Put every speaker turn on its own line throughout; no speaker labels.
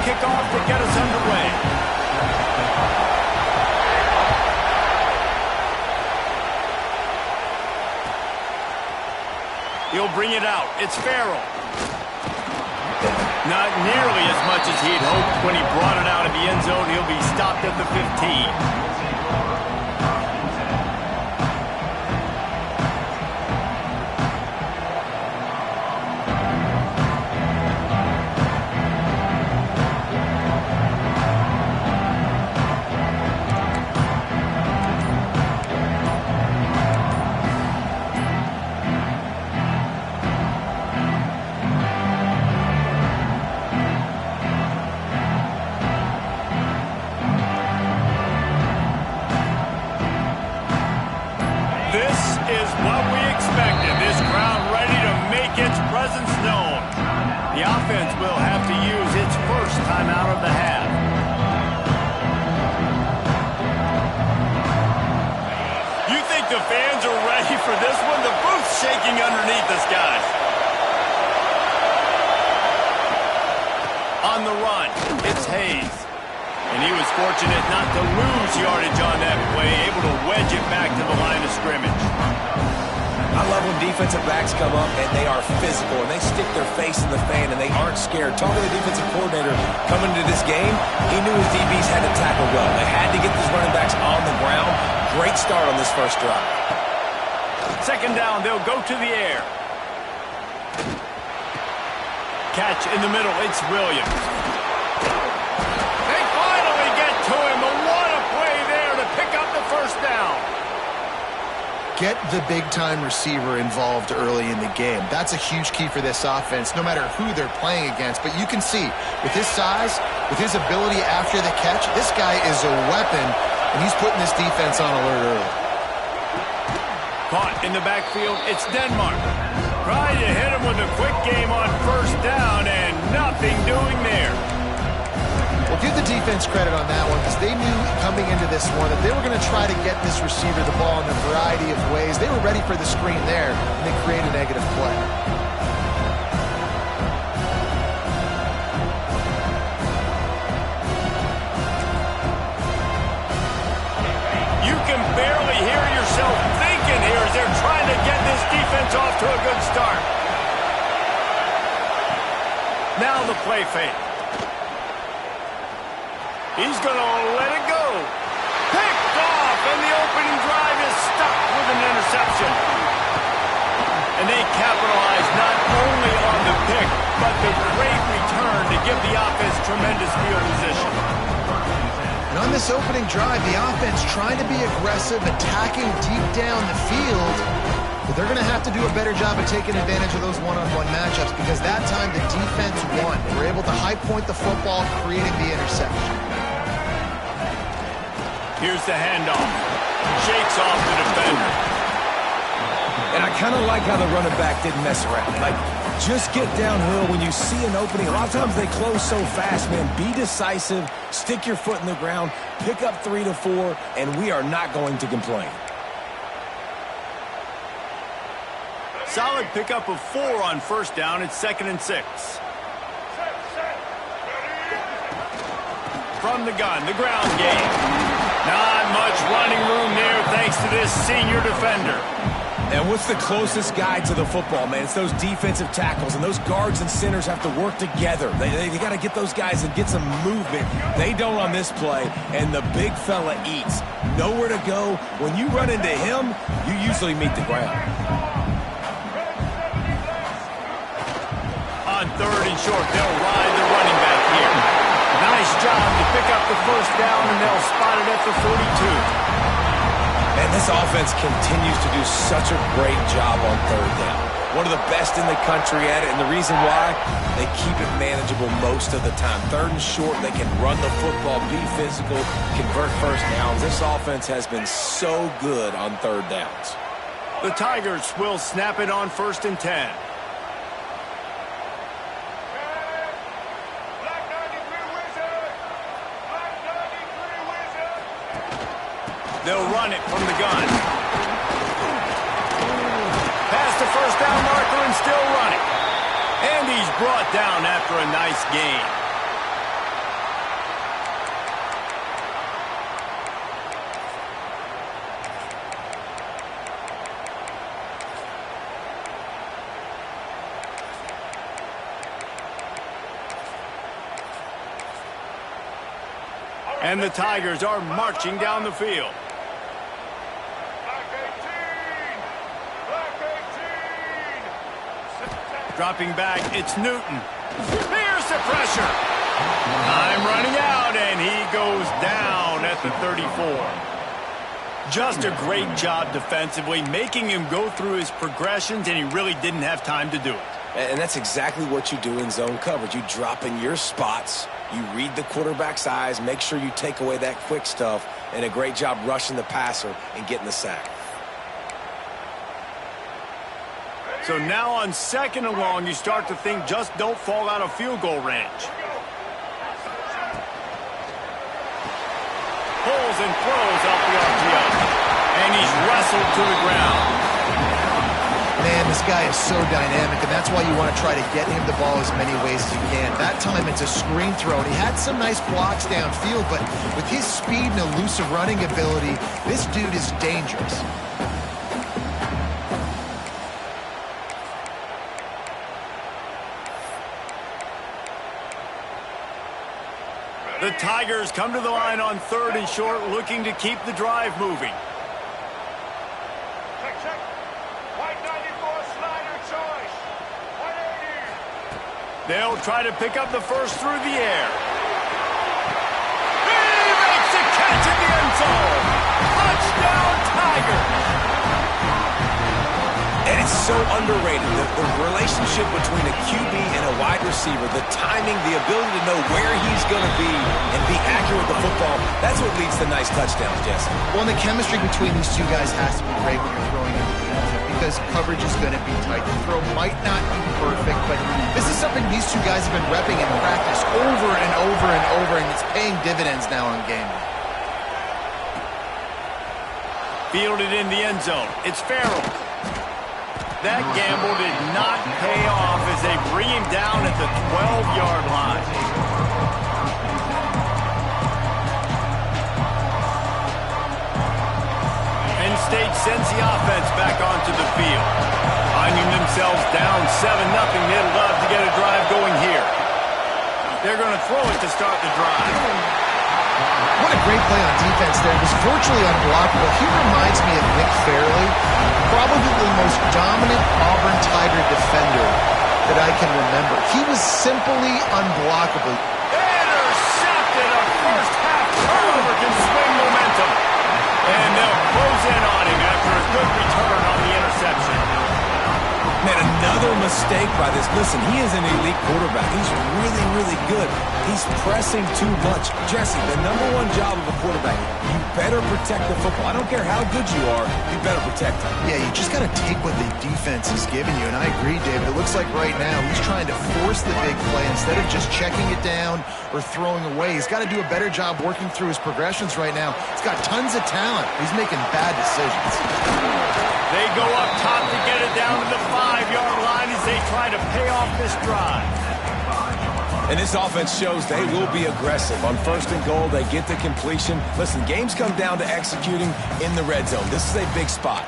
kickoff to get us underway. He'll bring it out. It's Farrell. Not nearly as much as he'd hoped when he brought it out of the end zone. He'll be stopped at the 15.
Defensive backs come up and they are physical and they stick their face in the fan and they aren't scared. Talking to the defensive coordinator coming into this game, he knew his DBs had to tackle well. They had to get these running backs on the ground. Great start on this first drive.
Second down, they'll go to the air. Catch in the middle, it's Williams. They finally get to him, but what a play there to pick up the first down.
Get the big-time receiver involved early in the game. That's a huge key for this offense, no matter who they're playing against. But you can see, with his size, with his ability after the catch, this guy is a weapon, and he's putting this defense on alert early.
Caught in the backfield, it's Denmark. Trying to hit him with a quick game on first down, and nothing doing there.
Well, give the defense credit on that one because they knew coming into this one that they were going to try to get this receiver the ball in a variety of ways. They were ready for the screen there, and they create a negative play.
You can barely hear yourself thinking here as they're trying to get this defense off to a good start. Now the play fake. He's going to let it go. Picked off, and the opening drive is stuck with an interception. And they capitalize not only on the pick, but the great return to give the offense tremendous field position.
And on this opening drive, the offense trying to be aggressive, attacking deep down the field. But they're going to have to do a better job of taking advantage of those one-on-one matchups because that time the defense won. They were able to high point the football, creating the interception.
Here's the handoff. Shakes off the defender.
And I kind of like how the running back didn't mess around. Like, just get downhill when you see an opening. A lot of times they close so fast, man. Be decisive, stick your foot in the ground, pick up 3 to 4, and we are not going to complain.
Solid pickup of 4 on first down. It's 2nd and 6. From the gun, the ground game. Not much running room there thanks to this senior defender.
And what's the closest guy to the football, man? It's those defensive tackles, and those guards and centers have to work together. They got to get those guys and get some movement. They don't on this play, and the big fella eats. Nowhere to go. When you run into him, you usually meet the ground.
On 3rd and short, they'll ride the running back here. Nice job to pick up the first down, and they'll spot it at the 42.
And this offense continues to do such a great job on 3rd down. One of the best in the country at it, and the reason why, they keep it manageable most of the time. 3rd and short, they can run the football, be physical, convert first downs. This offense has been so good on 3rd downs.
The Tigers will snap it on 1st and 10. They'll run it from the gun. Past the first down marker and still running. And he's brought down after a nice gain. And the Tigers are marching down the field. Dropping back, it's Newton. Here's the pressure. Time running out, and he goes down at the 34. Just a great job defensively, making him go through his progressions, and he really didn't have time to do it.
And that's exactly what you do in zone coverage. You drop in your spots, you read the quarterback's eyes, make sure you take away that quick stuff, and a great job rushing the passer and getting the sack.
So now on 2nd and long, you start to think just don't fall out of field goal range. Pulls and throws out the RPO. And he's wrestled to the ground.
Man, this guy is so dynamic, and that's why you want to try to get him the ball as many ways as you can. That time it's a screen throw, and he had some nice blocks downfield, but with his speed and elusive running ability, this dude is dangerous.
The Tigers come to the line on 3rd and short, looking to keep the drive moving.
Check. White 94 slider choice. 180.
They'll try to pick up the first through the air. He makes the catch in the end zone. Touchdown, Tigers.
And it's so underrated, the relationship between a QB and a wide receiver, the timing, the ability to know where he's going to be and be accurate with the football, that's what leads to nice touchdowns, Jesse.
Well, and the chemistry between these two guys has to be great when you're throwing into the end zone because coverage is going to be tight. The throw might not be perfect, but this is something these two guys have been repping in practice over and over and over, and it's paying dividends now on game day.
Fielded in the end zone. It's Farrell. That gamble did not pay off as they bring him down at the 12-yard line. Penn State sends the offense back onto the field. Finding themselves down 7-0, they'd love to get a drive going here. They're going to throw it to start the drive.
What a great play on defense there. It was virtually unblockable. He reminds me of Nick Fairley, probably the most dominant Auburn Tiger defender that I can remember. He was simply unblockable.
Intercepted. A first-half turnover can swing momentum. And they'll close in on him after a good return on the interception.
Man, another mistake by this. Listen, he is an elite quarterback. He's really, really good. He's pressing too much. Jesse, the #1 job of a quarterback, you better protect the football. I don't care how good you are, you better protect it.
Yeah, you just got to take what the defense is giving you, and I agree, David. It looks like right now he's trying to force the big play instead of just checking it down or throwing away. He's got to do a better job working through his progressions right now. He's got tons of talent. He's making bad decisions.
They go up top to get it down to the 5-yard line as they try to pay off this drive.
And this offense shows they will be aggressive. On 1st and goal, they get the completion. Listen, games come down to executing in the red zone. This is a big spot.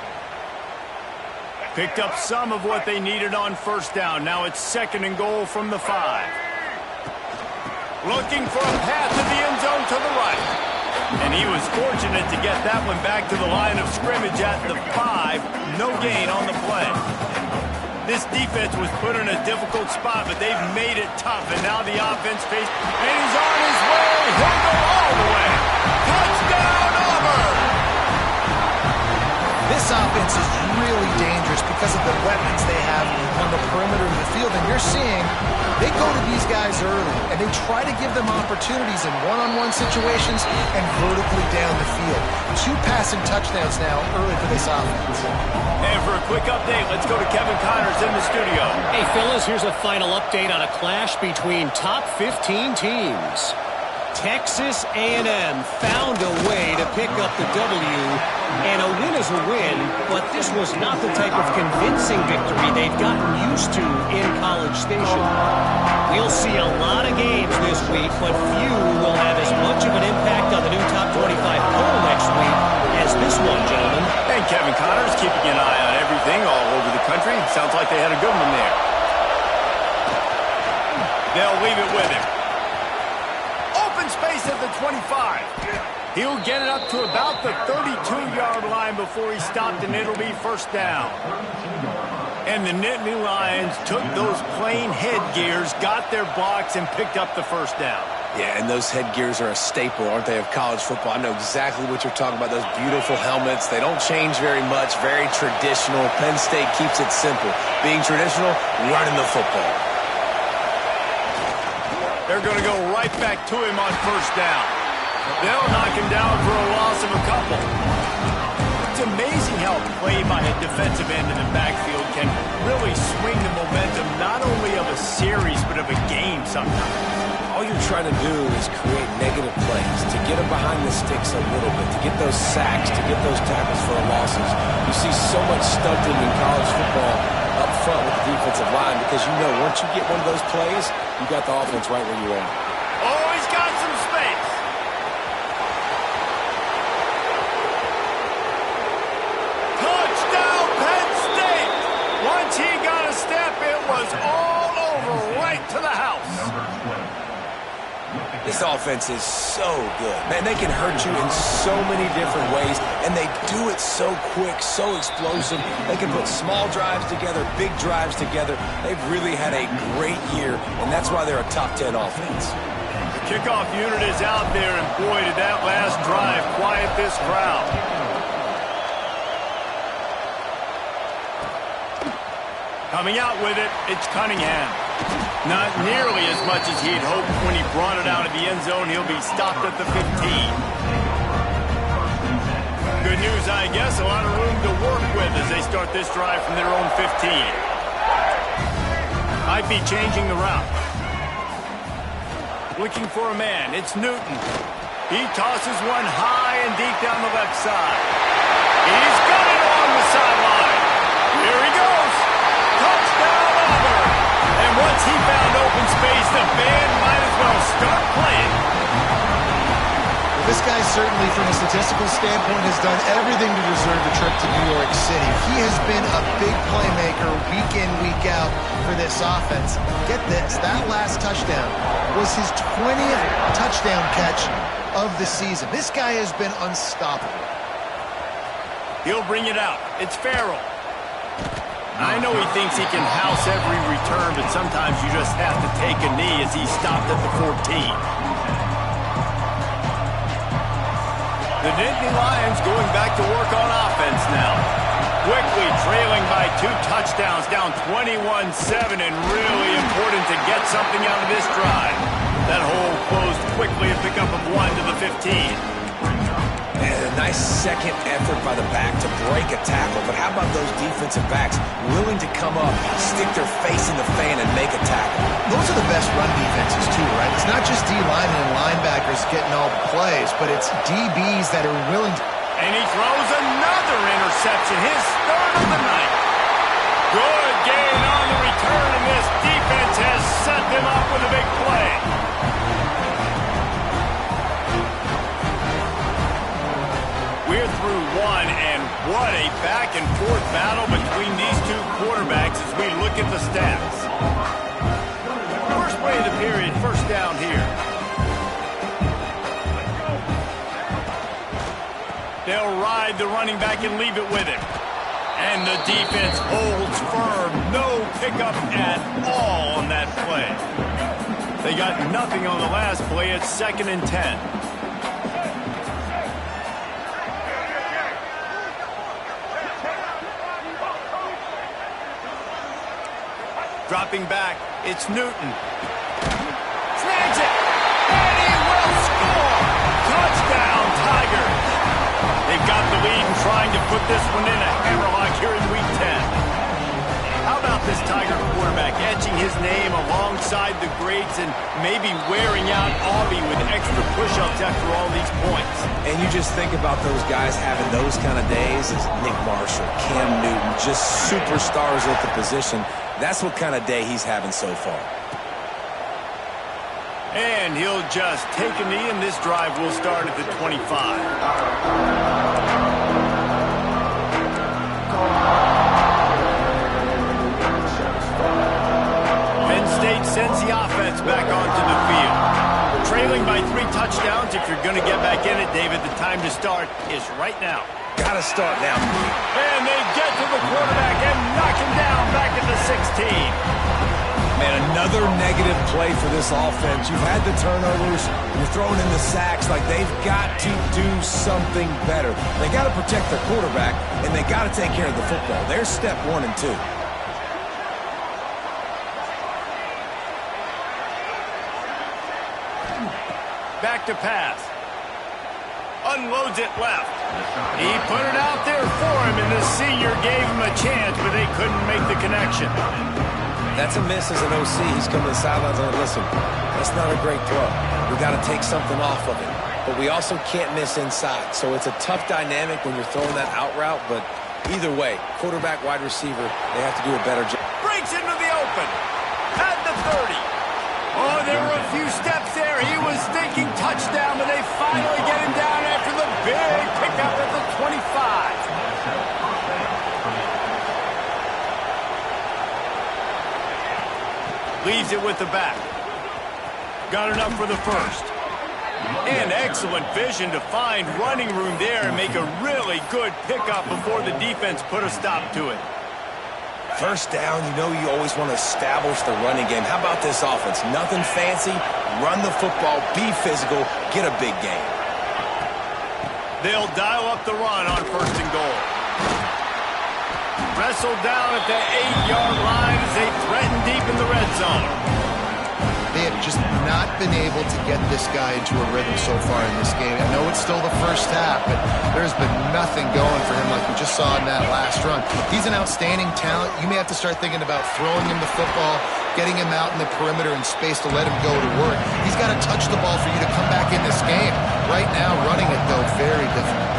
Picked up some of what they needed on 1st down. Now it's 2nd and goal from the 5. Looking for a path to the end zone to the right. And he was fortunate to get that one back to the line of scrimmage at the 5. No gain on the play. This defense was put in a difficult spot, but they've made it tough. And now the offense faces, and he's on his way. He'll go all the way. Touchdown, Auburn!
This offense is really dangerous because of the weapons they have on the perimeter of the field. And you're seeing they go to these guys early, and they try to give them opportunities in one-on-one situations and vertically down the field. 2 passing touchdowns now early for this offense.
And for a quick update, let's go to Kevin Connors in the studio.
Hey, fellas, here's a final update on a clash between top 15 teams. Texas A&M found a way to pick up the W, and a win is a win, but this was not the type of convincing victory they've gotten used to in College Station. We'll see a lot of games this week, but few will have as much of an impact on the new top 25 poll next week as this one, gentlemen.
And Kevin Connors keeping an eye on everything all over the country. Sounds like they had a good one there. They'll leave it with him. Open open space at the 25. He'll get it up to about the 32-yard line before he stopped, and it'll be first down. And the Nittany Lions took those plain headgears, got their blocks, and picked up the first down.
Yeah, and those headgears are a staple, aren't they, of college football? I know exactly what you're talking about, those beautiful helmets. They don't change very much, very traditional. Penn State keeps it simple. Being traditional, running the football.
They're going to go right back to him on first down. They'll knock him down for a loss of a couple. It's amazing how a play by a defensive end in the backfield can really swing the momentum not only of a series but of a game sometimes.
All you're trying to do is create negative plays, to get them behind the sticks a little bit, to get those sacks, to get those tackles for losses. You see so much stunting in college football up front with the defensive line because you know once you get one of those plays, you got the offense right where you want it.
Oh, he's got some space. Touchdown, Penn State. Once he got a step, it was all over right to the house.
This offense is so good. Man, they can hurt you in so many different ways, and they do it so quick, so explosive. They can put small drives together, big drives together. They've really had a great year, and that's why they're a top 10 offense.
The kickoff unit is out there, and boy, did that last drive quiet this crowd. Coming out with it, it's Cunningham. Not nearly as much as he had hoped when he brought it out of the end zone. He'll be stopped at the 15. Good news, I guess. A lot of room to work with as they start this drive from their own 15. Might be changing the route. Looking for a man. It's Newton. He tosses one high and deep down the left side. He's got it along the sideline. Here he goes. Touchdown, Auburn. And once he found open space, the band might as well start playing.
Well, this guy certainly, from a statistical standpoint, has done everything to deserve a trip to New York City. He has been a big playmaker week in, week out for this offense. Get this, that last touchdown was his 20th touchdown catch of the season. This guy has been unstoppable.
He'll bring it out. It's Farrell. I know he thinks he can house every return, but sometimes you just have to take a knee as he's stopped at the 14. The Nittany Lions going back to work on offense now. Quickly trailing by 2 touchdowns, down 21-7, and really important to get something out of this drive. That hole closed quickly, a pickup of 1 to the 15.
And a nice second effort by the back to break a tackle. But how about those defensive backs willing to come up, stick their face in the fan, and make a tackle?
Those are the best run defenses, too, right? It's not just D-linemen and linebackers getting all the plays, but it's DBs that are willing to...
And he throws another interception, his third of the night. Good gain on the return, and this defense has set them up with a big play. We're through one, and what a back-and-forth battle between these two quarterbacks as we look at the stats. First play of the period, first down here. They'll ride the running back and leave it with him. And the defense holds firm. No pickup at all on that play. They got nothing on the last play. It's 2nd and 10. Dropping back, it's Newton. Snags it, and he will score! Touchdown, Tigers! They've got the lead and trying to put this one in a hammerlock here in Week 10. How about this Tiger quarterback etching his name alongside the greats and maybe wearing out Aubie with extra push-ups after all these points?
And you just think about those guys having those kind of days as Nick Marshall, Cam Newton, just superstars at the position. That's what kind of day he's having so far.
And he'll just take a knee, and this drive will start at the 25. Penn State sends the offense back onto the field. trailing by 3 touchdowns. If you're going to get back in it, David, the time to start is right now.
Gotta start now.
And they get to the quarterback and knock him down back at the 16.
Man, another negative play for this offense. You've had the turnovers. You're throwing in the sacks. Like, they've got to do something better. They got to protect their quarterback, and they got to take care of the football. There's step 1 and 2.
Back to pass. Unloads it left. He put it out there for him, and the senior gave him a chance, but they couldn't make the connection.
That's a miss as an OC. He's coming to the sidelines and listen, that's not a great throw. We got to take something off of it. But we also can't miss inside. So it's a tough dynamic when you're throwing that out route. But either way, quarterback, wide receiver, they have to do a better job.
Breaks into the open. At the 30. Oh, there were a few steps there. He was thinking touchdown, but they finally get him down after the big pickup at the 25. Leaves it with the back. Got enough for the first. And excellent vision to find running room there and make a really good pickup before the defense put a stop to it.
First down, you know you always want to establish the running game. How about this offense? Nothing fancy. Run the football, be physical, get a big gain.
They'll dial up the run on 1st and goal. Wrestled down at the 8-yard line as they threaten deep in the red zone.
They have just not been able to get this guy into a rhythm so far in this game. I know it's still the first half, but there's been nothing going for him like we just saw in that last run. He's an outstanding talent. You may have to start thinking about throwing him the football, getting him out in the perimeter in space to let him go to work. He's got to touch the ball for you to come back in this game. Right now, running it, though, very difficult.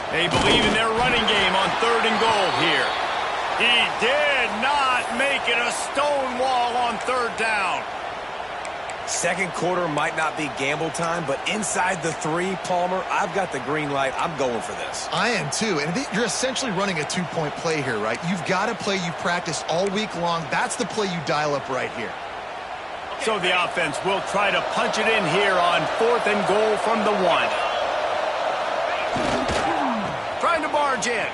They believe in their running game on 3rd and goal here. He did not make it a stone wall on 3rd down.
Second quarter might not be gamble time, but inside the 3, Palmer, I've got the green light. I'm going for this.
I am too, and you're essentially running a 2-point play here, right? You've got to play you practiced all week long. That's the play you dial up right here.
So the offense will try to punch it in here on 4th and goal from the 1. Trying to barge in.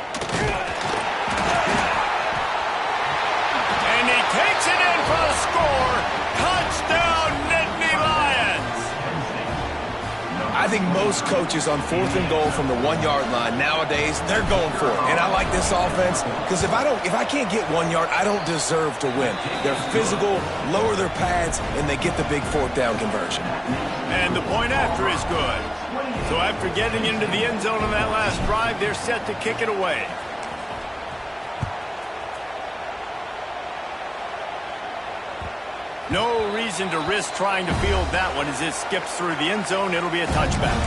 And he takes it in for the score. Touchdown, Nittany Lions.
I think most coaches on 4th and goal from the 1-yard line nowadays, they're going for it. And I like this offense because if I can't get 1 yard, I don't deserve to win. They're physical, lower their pads, and they get the big 4th down conversion.
And the point after is good. So after getting into the end zone on that last drive, they're set to kick it away. No reason to risk trying to field that one as it skips through the end zone. It'll be a touchback.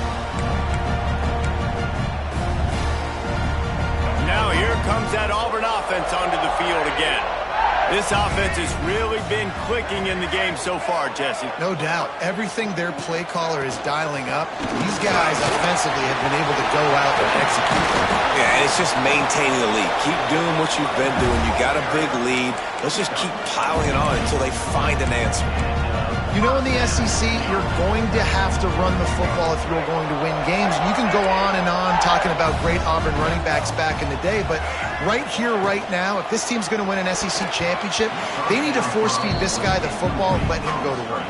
Now here comes that Auburn offense onto the field again. This offense has really been clicking in the game so far, Jesse.
No doubt. Everything their play caller is dialing up, these guys offensively have been able to go out and execute.
Yeah, and it's just maintaining the lead. Keep doing what you've been doing. You got a big lead. Let's just keep piling it on until they find an answer.
You know, in the SEC, you're going to have to run the football if you're going to win games. And you can go on and on talking about great Auburn running backs back in the day, but right here, right now, if this team's going to win an SEC championship, they need to force-feed this guy the football and let him go to work.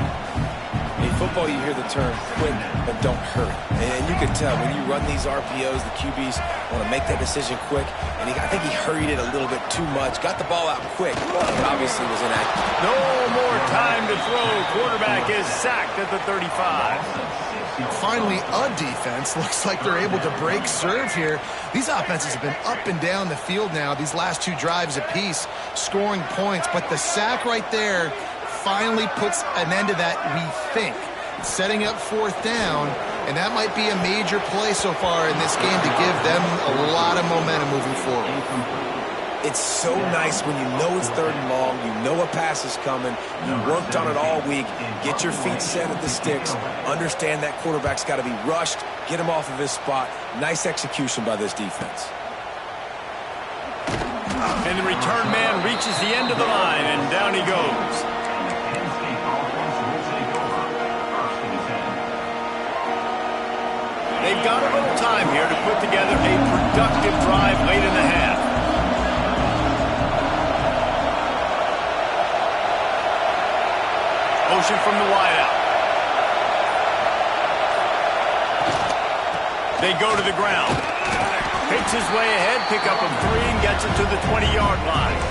In football, you hear the term quick, but don't hurry. And you can tell when you run these RPOs, the QBs want to make that decision quick. And I think he hurried it a little bit too much. Got the ball out quick, but obviously was inaccurate.
No more time to throw. Quarterback is sacked at the 35.
Finally, a defense. Looks like they're able to break serve here. These offenses have been up and down the field now, these last 2 drives apiece, scoring points. But the sack right there finally puts an end to that, we think. Setting up 4th down, and that might be a major play so far in this game to give them a lot of momentum moving forward.
It's so nice when you know it's 3rd and long, you know a pass is coming, you worked on it all week, get your feet set at the sticks, understand that quarterback's got to be rushed, get him off of his spot. Nice execution by this defense.
And the return man reaches the end of the line, and down he goes. put together a productive drive late in the half. Motion from the wideout. They go to the ground. Picks his way ahead, pick up a 3, and gets it to the 20-yard line.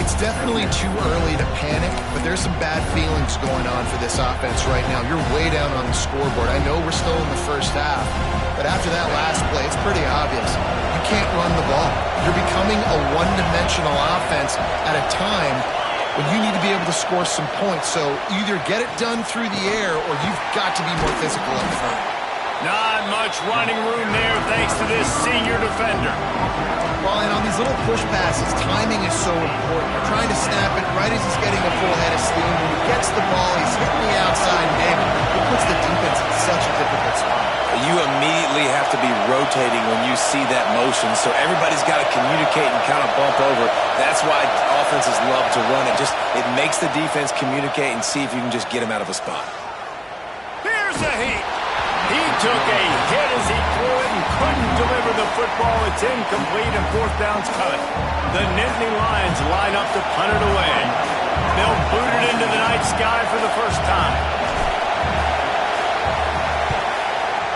It's definitely too early to panic, but there's some bad feelings going on for this offense right now. You're way down on the scoreboard. I know we're still in the first half, but after that last play, it's pretty obvious. You can't run the ball. You're becoming a one-dimensional offense at a time when you need to be able to score some points. So either get it done through the air or you've got to be more physical up front.
Not much running room there thanks to this senior defender.
Well, and on these little push passes, timing is so important. You're trying to snap it right as he's getting a full head of steam. When he gets the ball, he's hitting the outside big. It puts the defense in such a difficult spot.
You immediately have to be rotating when you see that motion, so everybody's got to communicate and kind of bump over. That's why offenses love to run it. It makes the defense communicate and see if you can just get him out of a spot.
Here's a heat. He took a hit as he threw it and couldn't deliver the football. It's incomplete and fourth down's cut. The Nittany Lions line up to punt it away. They'll boot it into the night sky for the first time.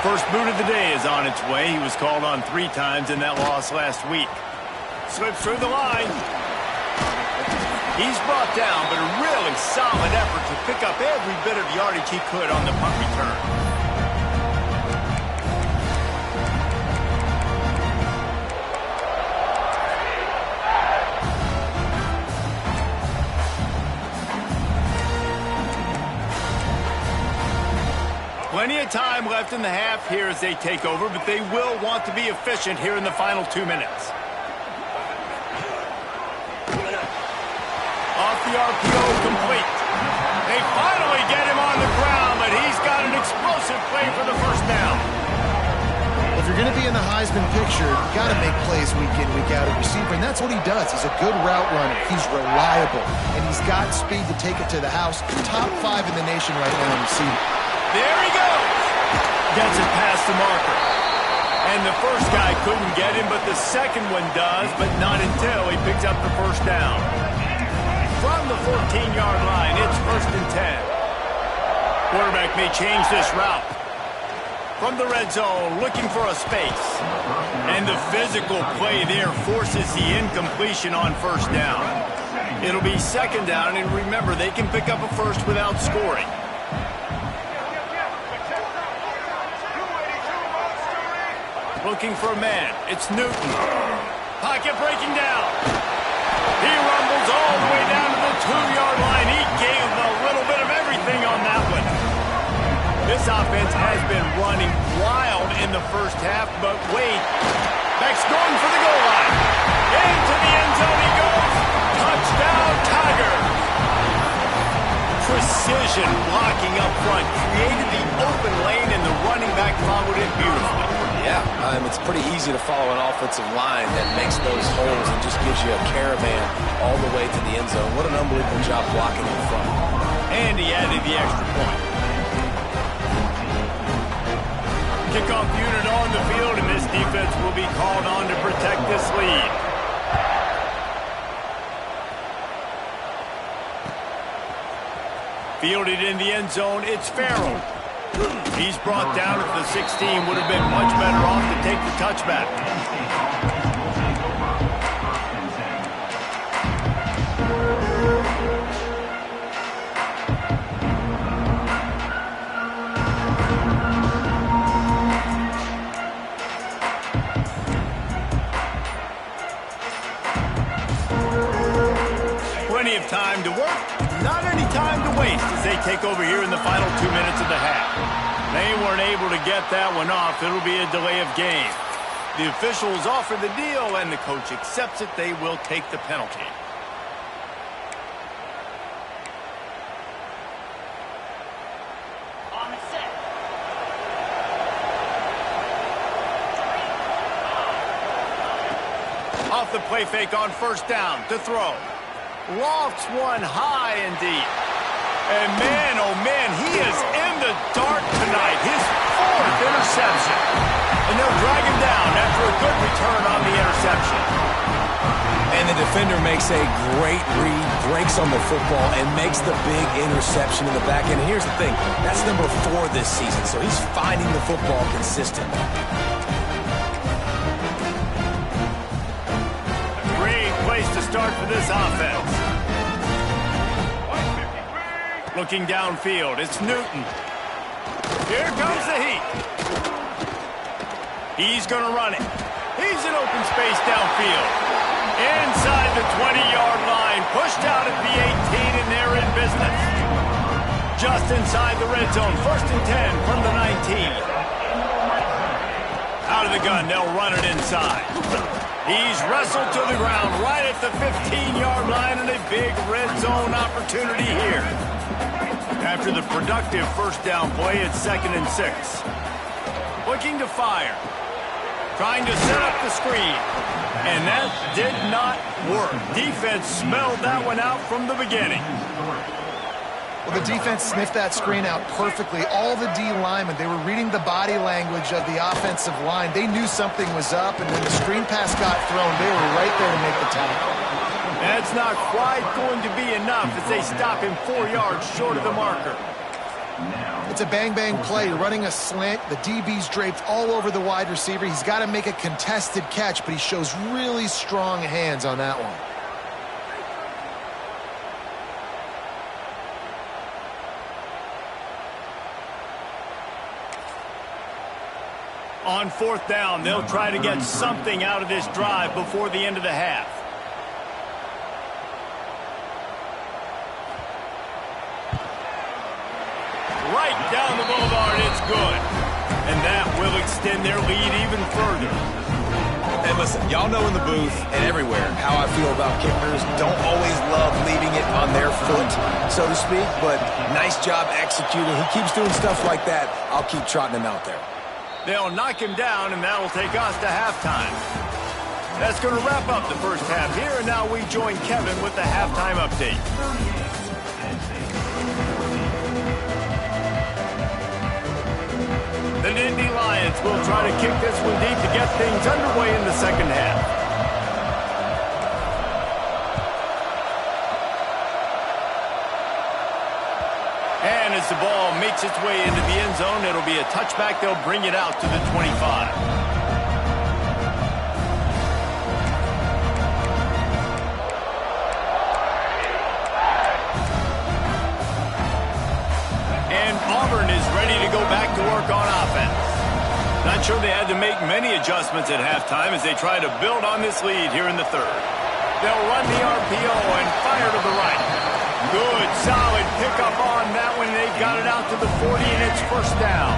First boot of the day is on its way. He was called on 3 times in that loss last week. Slips through the line. He's brought down, but a really solid effort to pick up every bit of yardage he could on the punt return. Plenty of time left in the half here as they take over, but they will want to be efficient here in the final 2 minutes. Off the RPO, complete. They finally get him on the ground, but he's got an explosive play for the first down.
If you're going to be in the Heisman picture, you got to make plays week in, week out at receiver, and that's what he does. He's a good route runner. He's reliable, and he's got speed to take it to the house. Top 5 in the nation right now in receiving.
There he goes. Gets it past the marker. And the first guy couldn't get him, but the second one does, but not until he picks up the first down. From the 14-yard line, it's 1st and 10. Quarterback may change this route. From the red zone, looking for a space. And the physical play there forces the incompletion on first down. It'll be 2nd down, and remember, they can pick up a first without scoring. Looking for a man. It's Newton. Pocket breaking down. He rumbles all the way down to the 2-yard line. He gave a little bit of everything on that one. This offense has been running wild in the first half, but wait. Beck's going for the goal line. Into the end zone he goes. Touchdown, Tigers. Precision blocking up front. Created the open lane, and the running back followed it beautifully.
Yeah, it's pretty easy to follow an offensive line that makes those holes and just gives you a caravan all the way to the end zone. What an unbelievable job blocking in front.
And he added the extra point. Kickoff unit on the field, and this defense will be called on to protect this lead. Fielded in the end zone, it's Farrell. He's brought down at the 16. Would have been much better off to take the touchback. Plenty of time to work. Not any time to waste as they take over here in the final 2 minutes of the half. They weren't able to get that one off. It'll be a delay of game. The officials offer the deal, and the coach accepts it. They will take the penalty.
On the set.
Off the play fake on first down to throw. Lofts one high and deep. And man, oh man, he is in the dark tonight. His 4th interception. And they'll drag him down after a good return on the interception.
And the defender makes a great read, breaks on the football, and makes the big interception in the back end. And here's the thing, that's number 4 this season, so he's finding the football consistently.
A great place to start for this offense. Looking downfield, it's Newton. Here comes the heat. He's going to run it. He's in open space downfield. Inside the 20-yard line, pushed out at the 18, and they're in business. Just inside the red zone, 1st and 10 from the 19. Out of the gun, they'll run it inside. He's wrestled to the ground right at the 15-yard line, and a big red zone opportunity here. After the productive first down play, it's 2nd and 6. Looking to fire. Trying to set up the screen. And that did not work. Defense smelled that one out from the beginning.
Well, the defense sniffed that screen out perfectly. All the D linemen, they were reading the body language of the offensive line. They knew something was up, and when the screen pass got thrown, they were right there to make the tackle.
That's not quite going to be enough as they stop him 4 yards short of the marker.
It's a bang-bang play. You're running a slant. The DB's draped all over the wide receiver. He's got to make a contested catch, but he shows really strong hands on that one.
On 4th down, they'll try to get something out of this drive before the end of the half. Right down the boulevard, it's good. And that will extend their lead even further.
And listen, y'all know in the booth and everywhere how I feel about kickers. Don't always love leaving it on their foot, so to speak, but nice job executing. He keeps doing stuff like that. I'll keep trotting him out there.
They'll knock him down, and that'll take us to halftime. That's going to wrap up the first half here, and now we join Kevin with the halftime update. The Nittany Lions will try to kick this one deep to get things underway in the second half. And as the ball makes its way into the end zone, it'll be a touchback. They'll bring it out to the 25. And Auburn is ready to go back to work on offense. Not sure they had to make many adjustments at halftime as they try to build on this lead here in the third. They'll run the RPO and fire to the right. Good, solid pickup on that one. They've got it out to the 40, and it's 1st down.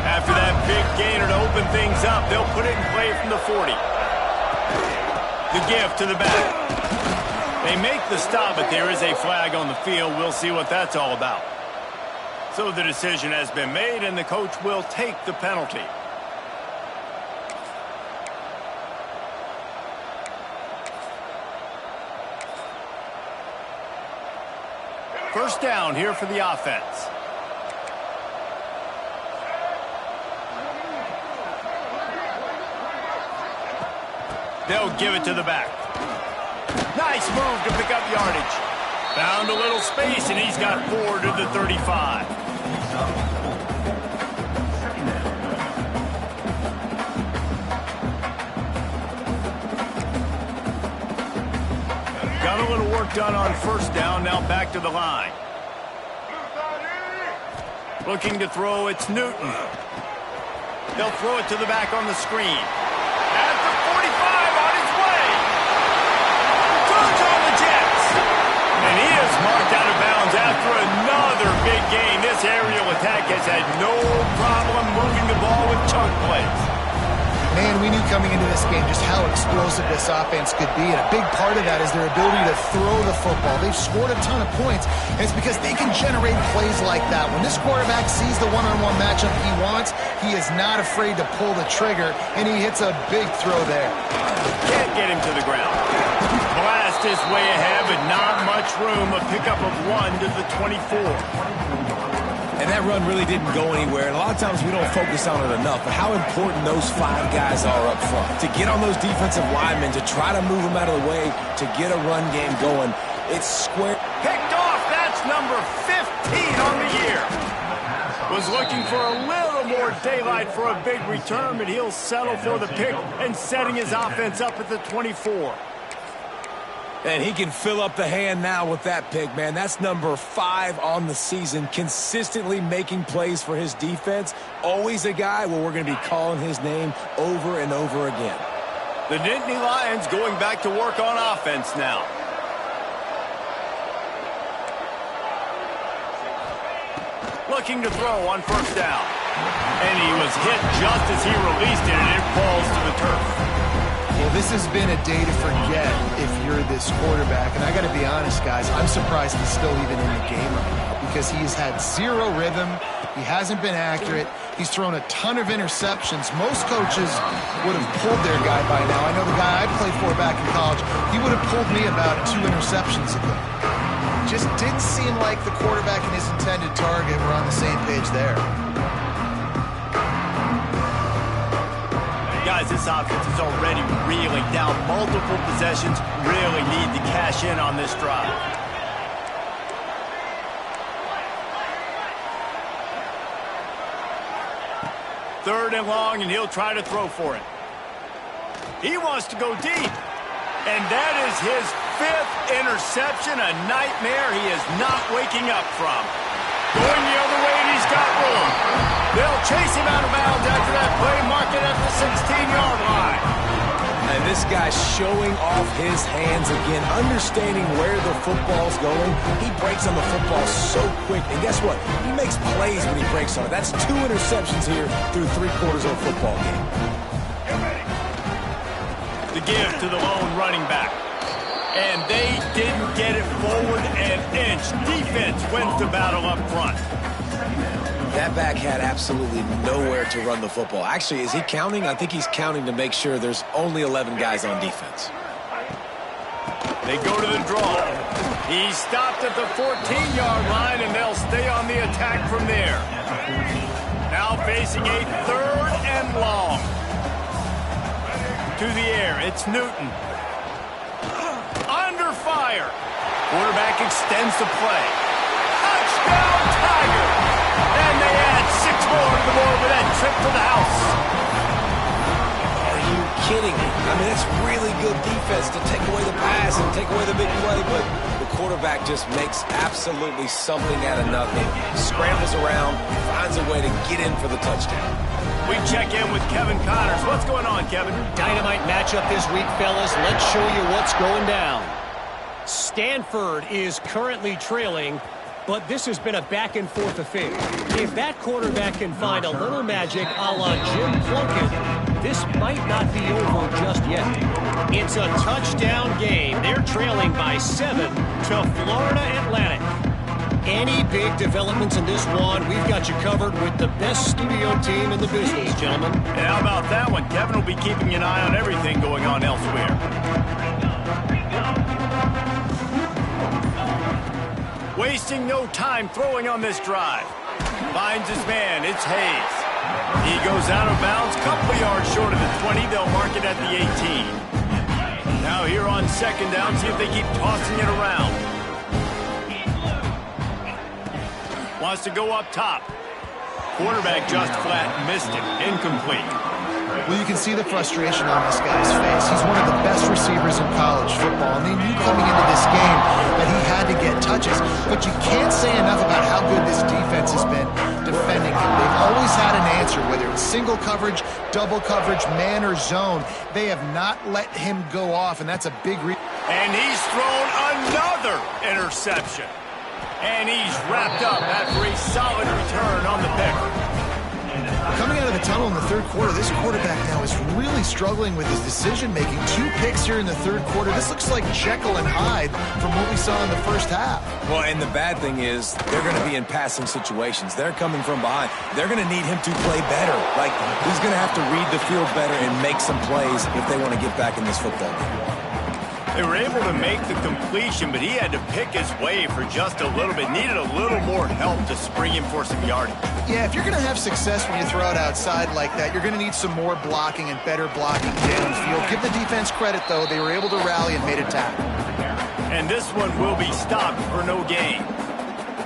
After that big gainer to open things up, they'll put it in play from the 40. The give to the back. They make the stop, but there is a flag on the field. We'll see what that's all about. So the decision has been made, and the coach will take the penalty. First down here for the offense. They'll give it to the back. Nice move to pick up yardage. Found a little space, and he's got 4 to the 35. Got a little work done on first down, now back to the line. Looking to throw, it's Newton. They'll throw it to the back on the screen. At the 45, on his way. Turns on the Jets. And he is marked out of bounds after another big gain. This aerial attack has had no problem moving the ball with chunk plays.
Man, we knew coming into this game just how explosive this offense could be, and a big part of that is their ability to throw the football. They've scored a ton of points, and it's because they can generate plays like that. When this quarterback sees the one-on-one matchup he wants, he is not afraid to pull the trigger, and he hits a big throw there.
Can't get him to the ground. Blast is way ahead, but not much room. A pickup of 1 to the 24.
And that run really didn't go anywhere. And a lot of times we don't focus on it enough, but how important those 5 guys are up front. To get on those defensive linemen, to try to move them out of the way, to get a run game going. It's square.
Picked off. That's number 15 on the year. Was looking for a little more daylight for a big return, but he'll settle for the pick and setting his offense up at the 24.
And he can fill up the hand now with that pick, man. That's number 5 on the season, consistently making plays for his defense. Always a guy where we're going to be calling his name over and over again.
The Nittany Lions going back to work on offense now. Looking to throw on first down. And he was hit just as he released it, and it falls to the turf.
Well, this has been a day to forget if you're this quarterback. And I got to be honest, guys, I'm surprised he's still even in the game right now because he's had 0 rhythm. He hasn't been accurate. He's thrown a ton of interceptions. Most coaches would have pulled their guy by now. I know the guy I played for back in college, he would have pulled me about 2 interceptions ago. Just didn't seem like the quarterback and his intended target were on the same page there.
Guys, this offense is already reeling down multiple possessions. Really need to cash in on this drive. Third and long, and he'll try to throw for it. He wants to go deep. And that is his 5th interception, a nightmare he is not waking up from. Going the other way, and he's got room. They'll chase him out of bounds after that play, mark it at the 16-yard line.
And this guy's showing off his hands again, understanding where the football's going. He breaks on the football so quick, and guess what? He makes plays when he breaks on it. That's 2 interceptions here through 3 quarters of a football game.
The give to the lone running back. And they didn't get it forward an inch. Defense wins the battle up front.
That back had absolutely nowhere to run the football. Actually, is he counting? I think he's counting to make sure there's only 11 guys on defense.
They go to the draw. He stopped at the 14-yard line, and they'll stay on the attack from there. Now facing a 3rd and long. To the air, it's Newton. Under fire. Quarterback extends the play. Touchdown, Tiger! And they add 6 more to the board with that trip to the house.
Are you kidding me? I mean, it's really good defense to take away the pass and take away the big play, but the quarterback just makes absolutely something out of nothing. Scrambles around, finds a way to get in for the touchdown.
We check in with Kevin Connors. What's going on, Kevin?
Dynamite matchup this week, fellas. Let's show you what's going down. Stanford is currently trailing, but this has been a back-and-forth affair. If that quarterback can find a little magic a la Jim Plunkett, this might not be over just yet. It's a touchdown game. They're trailing by 7 to Florida Atlantic. Any big developments in this one, we've got you covered with the best studio team in the business, gentlemen.
And how about that one? Kevin will be keeping an eye on everything going on elsewhere. Wasting no time throwing on this drive. Finds his man. It's Hayes. He goes out of bounds, couple yards short of the 20. They'll mark it at the 18. Now here on 2nd down, see if they keep tossing it around. Wants to go up top. Quarterback just flat missed it. Incomplete.
Well, you can see the frustration on this guy's face. He's one of the best receivers in college football, and they knew coming into this game that he had to get touches. But you can't say enough about how good this defense has been defending him. They've always had an answer, whether it's single coverage, double coverage, man or zone. They have not let him go off, and that's a big reason.
And he's thrown another interception. And he's wrapped up after a solid return on the pick.
Coming out of the tunnel in the 3rd quarter, this quarterback now is really struggling with his decision-making. 2 picks here in the 3rd quarter. This looks like Jekyll and Hyde from what we saw in the first half.
Well, and the bad thing is they're going to be in passing situations. They're coming from behind. They're going to need him to play better. Like, he's going to have to read the field better and make some plays if they want to get back in this football game.
They were able to make the completion, but he had to pick his way for just a little bit. Needed a little more help to spring him for some yardage.
Yeah, if you're going to have success when you throw it outside like that, you're going to need some more blocking and better blocking downfield. Give the defense credit, though. They were able to rally and made a tackle.
And this one will be stopped for no gain.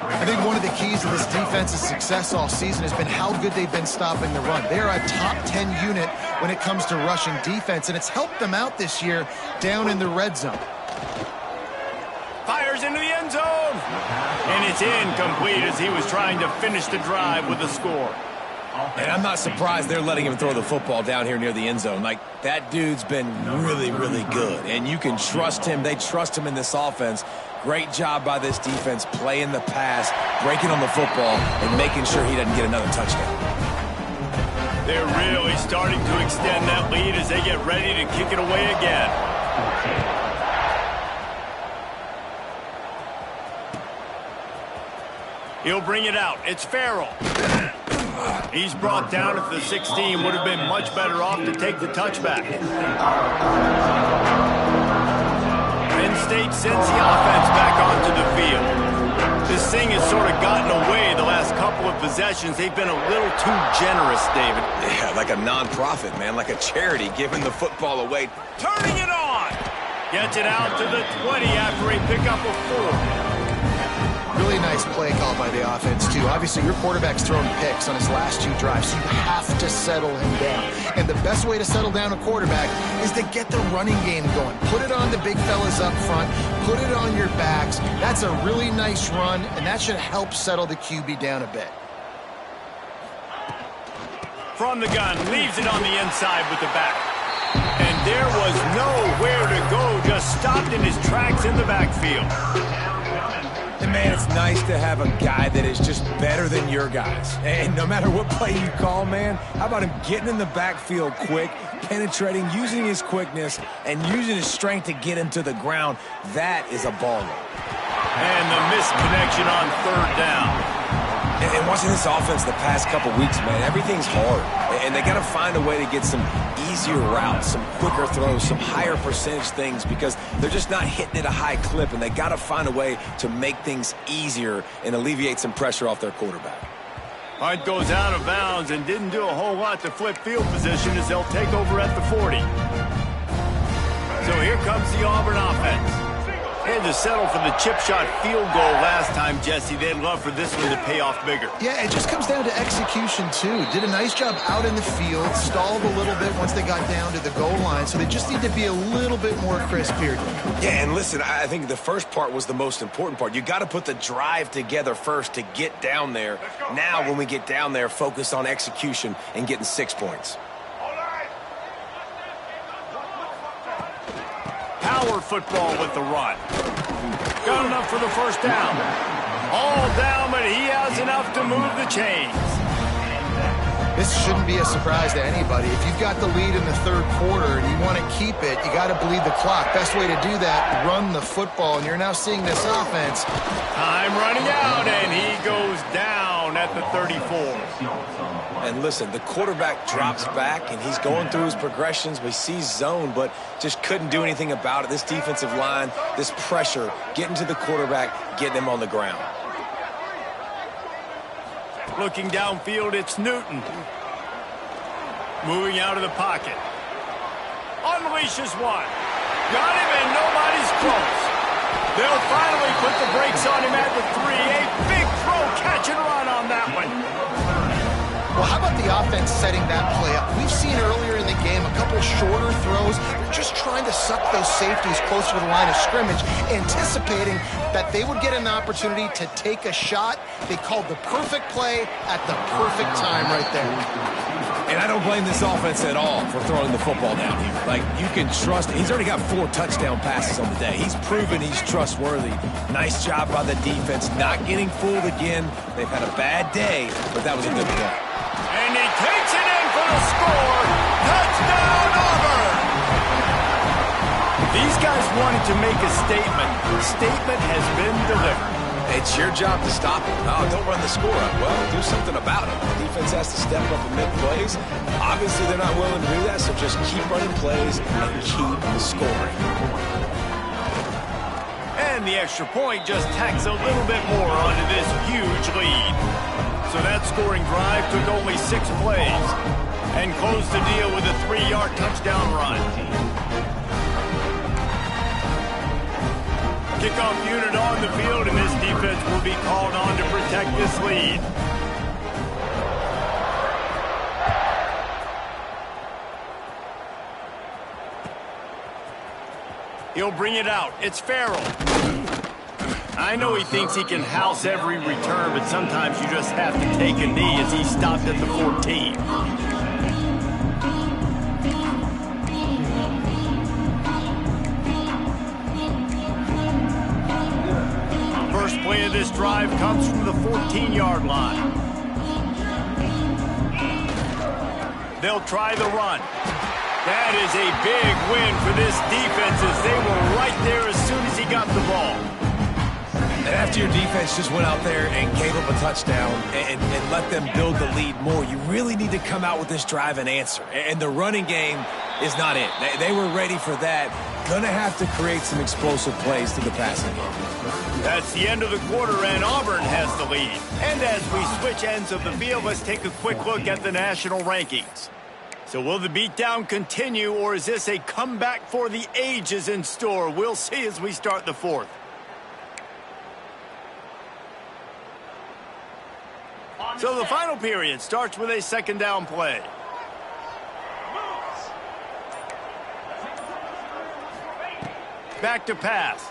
I think one of the keys to this defense's success all season has been how good they've been stopping the run. They're a top 10 unit when it comes to rushing defense, and it's helped them out this year down in the red zone.
Fires into the end zone. And it's incomplete as he was trying to finish the drive with a score.
And I'm not surprised they're letting him throw the football down here near the end zone. Like, that dude's been really, really good. And you can trust him. They trust him in this offense. Great job by this defense playing the pass, breaking on the football, and making sure he doesn't get another touchdown.
They're really starting to extend that lead as they get ready to kick it away again. He'll bring it out. It's Farrell. He's brought down at the 16. Would have been much better off to take the touchback. Penn State sends the offense back onto the field. This thing has sort of gotten away the last couple of possessions. They've been a little too generous, David.
Yeah, like a non-profit, man, like a charity giving the football away.
Turning it on. Gets it out to the 20 after a pickup of 4.
Really nice play call by the offense, too. Obviously, your quarterback's thrown picks on his last 2 drives, so you have to settle him down. And the best way to settle down a quarterback is to get the running game going. Put it on the big fellas up front. Put it on your backs. That's a really nice run, and that should help settle the QB down a bit.
From the gun, leaves it on the inside with the back. And there was nowhere to go, just stopped in his tracks in the backfield.
And, man, it's nice to have a guy that is just better than your guys. And no matter what play you call, man, how about him getting in the backfield quick, penetrating, using his quickness, and using his strength to get him to the ground? That is a baller.
And the missed connection on 3rd down.
And watching this offense the past couple weeks, man, everything's hard. And they got to find a way to get some easier routes, some quicker throws, some higher percentage things because they're just not hitting at a high clip, and they got to find a way to make things easier and alleviate some pressure off their quarterback.
Hunt goes out of bounds and didn't do a whole lot to flip field position as they'll take over at the 40. So here comes the Auburn offense. They had to settle for the chip shot field goal last time, Jesse. They'd love for this one to pay off bigger.
Yeah, it just comes down to execution, too. Did a nice job out in the field, stalled a little bit once they got down to the goal line, so they just need to be a little bit more crisp here.
Yeah, and listen, I think the first part was the most important part. You got to put the drive together first to get down there. Now, when we get down there, focus on execution and getting 6 points.
Power football with the run. Got enough for the first down. All down, but he has enough to move the chains.
This shouldn't be a surprise to anybody. If you've got the lead in the 3rd quarter and you want to keep it, you got to bleed the clock. Best way to do that, run the football. And you're now seeing this offense.
Time running out, and he goes down at the 34.
And listen, the quarterback drops back, and he's going through his progressions. We see zone, but just couldn't do anything about it. This defensive line, this pressure, getting to the quarterback, getting him on the ground.
Looking downfield, it's Newton. Moving out of the pocket. Unleashes one. Got him, and nobody's close. They'll finally put the brakes on him at the 3. A big throw, catch and run on that one.
Well, how about the offense setting that play up? We've seen earlier in the game a couple shorter throws. They're just trying to suck those safeties closer to the line of scrimmage, anticipating that they would get an opportunity to take a shot. They called the perfect play at the perfect time right there.
And I don't blame this offense at all for throwing the football down here. Like, you can trust – he's already got 4 touchdown passes on the day. He's proven he's trustworthy. Nice job by the defense, not getting fooled again. They've had a bad day, but that was a good play.
And he takes it in for the score. Touchdown, Auburn! These guys wanted to make a statement. The statement has been delivered.
It's your job to stop him. Oh, don't run the score up. Well, do something about it. The defense has to step up and make plays. Obviously, they're not willing to do that, so just keep running plays and keep scoring.
and the extra point just tacks a little bit more onto this huge lead. So that scoring drive took only 6 plays and closed the deal with a 3-yard touchdown run. Kickoff unit on the field, and this defense will be called on to protect this lead. He'll bring it out. It's Farrell. I know he thinks he can house every return, but sometimes you just have to take a knee as he stopped at the 14. First play of this drive comes from the 14-yard line. They'll try the run. That is a big win for this defense as they were right there as soon as he got the ball.
And after your defense just went out there and gave up a touchdown and let them build the lead more, you really need to come out with this drive and answer. And the running game is not it. They were ready for that. Gonna have to create some explosive plays to the passing game.
That's the end of the quarter, and Auburn has the lead. And as we switch ends of the field, let's take a quick look at the national rankings. So will the beatdown continue, or is this a comeback for the ages in store? We'll see as we start the fourth. So the final period starts with a second down play. Back to pass.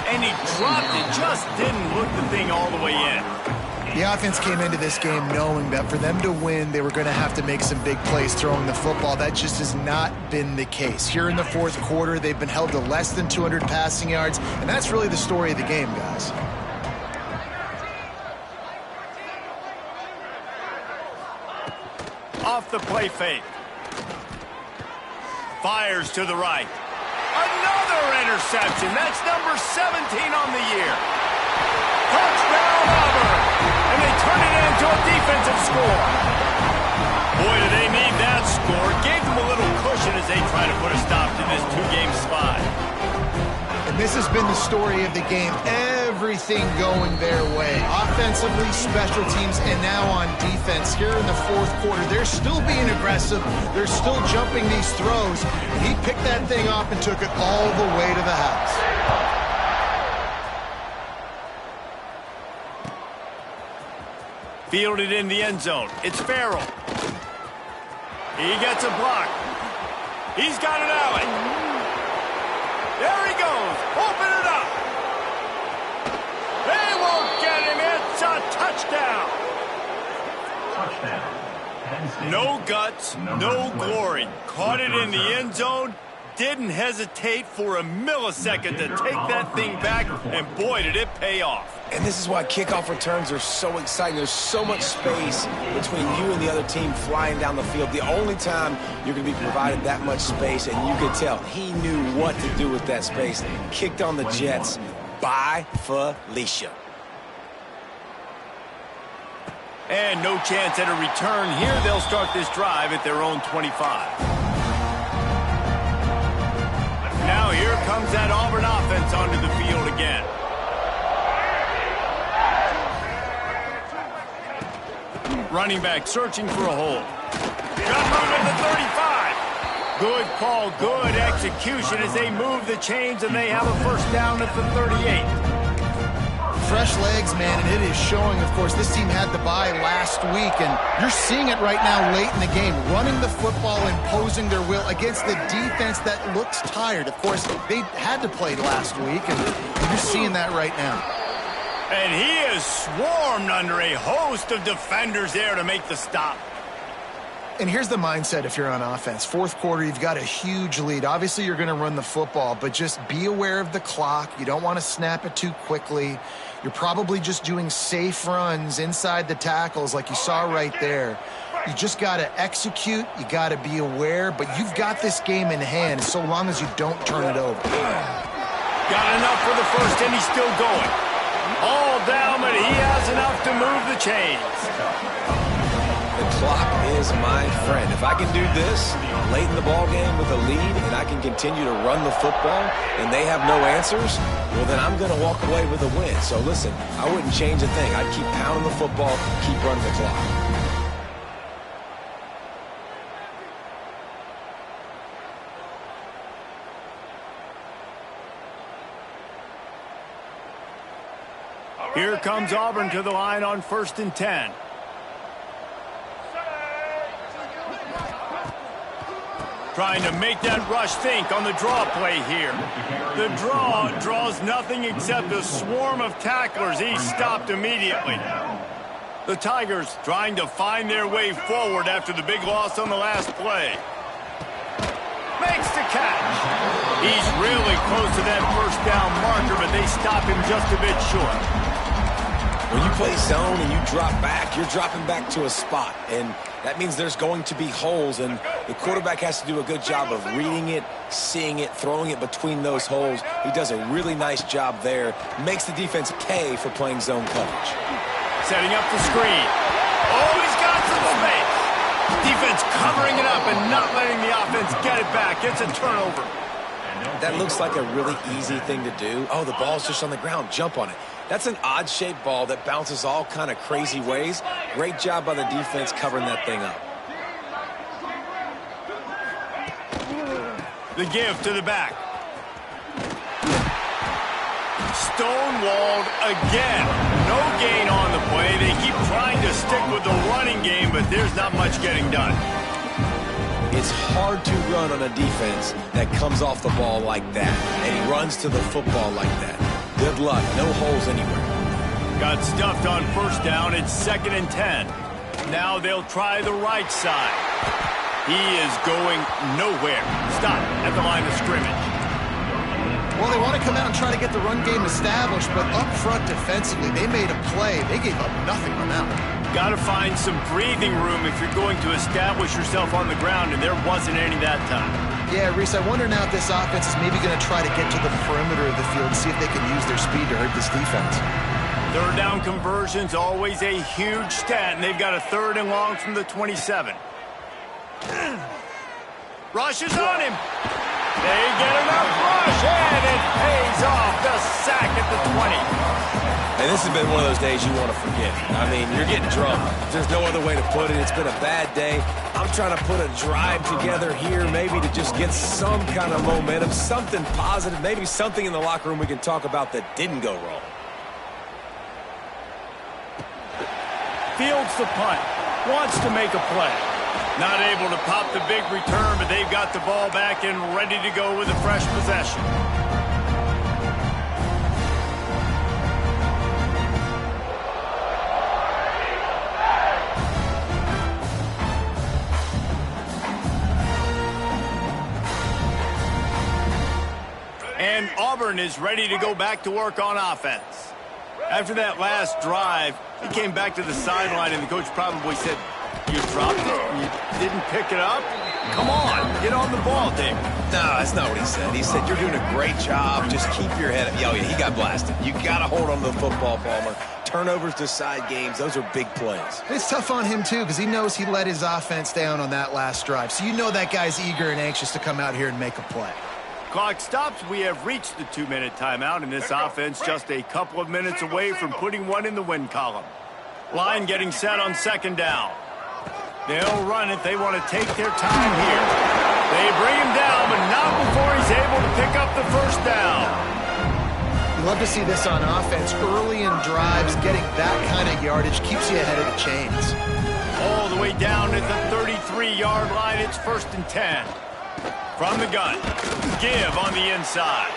And he dropped it, just didn't look the thing all the way in.
The offense came into this game knowing that for them to win, they were going to have to make some big plays throwing the football. That just has not been the case. Here in the fourth quarter, they've been held to less than 200 passing yards, and that's really the story of the game, guys.
Off the play fake. Fires to the right. Another interception. That's number 17 on the year. Touchdown, Auburn. And they turn it into a defensive score. Boy, do they need that score. Gave them a little cushion as they try to put a stop to this 2-game slide.
And this has been the story of the game. Everything going their way. Offensively, special teams, and now on defense. Here in the fourth quarter, they're still being aggressive. They're still jumping these throws. And he picked that thing off and took it all the way to the house.
Fielded in the end zone. It's Farrell. He gets a block. He's got an alley. There he goes. Open it up. They won't get him. It's a touchdown. No guts, no glory. Caught it in the end zone. Didn't hesitate for a millisecond to take that thing back, and boy, did it pay off.
And this is why kickoff returns are so exciting. There's so much space between you and the other team flying down the field. The only time you're going to be provided that much space, and you could tell he knew what to do with that space. Kicked on the Jets by Felicia.
And no chance at a return here. They'll start this drive at their own 25. Now here comes that Auburn offense onto the field again. Running back searching for a hole. Got room at the 35. Good call, good execution as they move the chains, and they have a first down at the 38.
Fresh legs, man, and it is showing, of course. This team had the bye last week, and you're seeing it right now late in the game. Running the football, imposing their will against the defense that looks tired. Of course, they had to play last week, and you're seeing that right now.
And he is swarmed under a host of defenders there to make the stop.
And here's the mindset if you're on offense. Fourth quarter, you've got a huge lead. Obviously, you're going to run the football, but just be aware of the clock. You don't want to snap it too quickly. You're probably just doing safe runs inside the tackles like you saw right there. You just got to execute. You got to be aware, but you've got this game in hand so long as you don't turn it over.
Got enough for the first, and he's still going. All down, but he has enough to move the chains.
The clock is my friend. If I can do this late in the ball game with a lead and I can continue to run the football and they have no answers, well, then I'm going to walk away with a win. So listen, I wouldn't change a thing. I'd keep pounding the football, keep running the clock.
Here comes Auburn to the line on 1st and 10. Trying to make that rush think on the draw play here. The draw draws nothing except a swarm of tacklers. He's stopped immediately. The Tigers trying to find their way forward after the big loss on the last play. Makes the catch. He's really close to that first down marker, but they stop him just a bit short.
When you play zone and you drop back, you're dropping back to a spot. And that means there's going to be holes, and the quarterback has to do a good job of reading it, seeing it, throwing it between those holes. He does a really nice job there. Makes the defense pay for playing zone coverage.
Setting up the screen. Oh, he's got some space. Defense covering it up and not letting the offense get it back. It's a turnover.
That looks like a really easy thing to do. Oh, the ball's just on the ground. Jump on it. That's an odd-shaped ball that bounces all kind of crazy ways. Great job by the defense covering that thing up.
The give to the back. Stonewalled again. No gain on the play. They keep trying to stick with the running game, but there's not much getting done.
It's hard to run on a defense that comes off the ball like that, and he runs to the football like that. Good luck. No holes anywhere.
Got stuffed on 1st down. It's 2nd and 10. Now they'll try the right side. He is going nowhere. Stop at the line of scrimmage.
Well, they want to come out and try to get the run game established, but up front defensively, they made a play. They gave up nothing on that one.
Got to find some breathing room if you're going to establish yourself on the ground, and there wasn't any that time.
Yeah, Reese, I wonder now if this offense is maybe going to try to get to the perimeter of the field and see if they can use their speed to hurt this defense.
3rd down conversion's always a huge stat, and they've got a 3rd and long from the 27. Rushes on him. They get enough rush, and it pays off. The sack at the 20.
And this has been one of those days you want to forget. I mean, you're getting drunk. There's no other way to put it. It's been a bad day. I'm trying to put a drive together here maybe to just get some kind of momentum, something positive, maybe something in the locker room we can talk about that didn't go wrong.
Fields the punt. Wants to make a play. Not able to pop the big return, but they've got the ball back and ready to go with a fresh possession. And Auburn is ready to go back to work on offense. After that last drive, he came back to the sideline, and the coach probably said, "You dropped it? You didn't pick it up? Come on, get on the ball, Dave."
No, that's not what he said. He said, "You're doing a great job. Just keep your head up." Oh, yeah, he got blasted. You got to hold on to the football, Palmer. Turnovers decide games. Those are big plays.
It's tough on him, too, because he knows he let his offense down on that last drive. So you know that guy's eager and anxious to come out here and make a play.
Clock stops. We have reached the 2-minute timeout, and this offense just a couple of minutes away from putting one in the win column. Line getting set on 2nd down. They'll run it. They want to take their time here. They bring him down, but not before he's able to pick up the 1st down.
You love to see this on offense. Early in drives, getting that kind of yardage keeps you ahead of the chains.
All the way down at the 33-yard line. It's 1st and 10. From the gun. Give on the inside.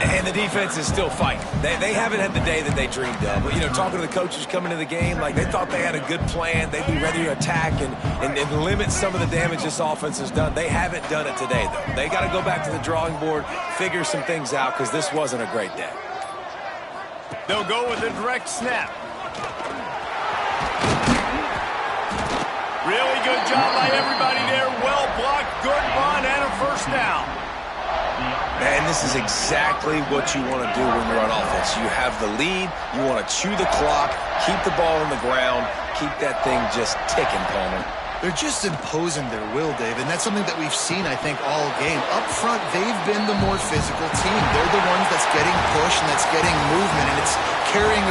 And the defense is still fighting. They haven't had the day that they dreamed of. But, you know, talking to the coaches coming into the game, like they thought they had a good plan. They'd be ready to attack and limit some of the damage this offense has done. They haven't done it today, though. They got to go back to the drawing board, figure some things out, because this wasn't a great day.
They'll go with a direct snap. Really good job by everybody there. Well blocked, good run, and a 1st down.
And this is exactly what you want to do when you're on offense. You have the lead. You want to chew the clock, keep the ball on the ground, keep that thing just ticking, Palmer.
They're just imposing their will, Dave, and that's something that we've seen, I think, all game. Up front, they've been the more physical team. They're the ones that's getting pushed and that's getting movement, and it's carrying over.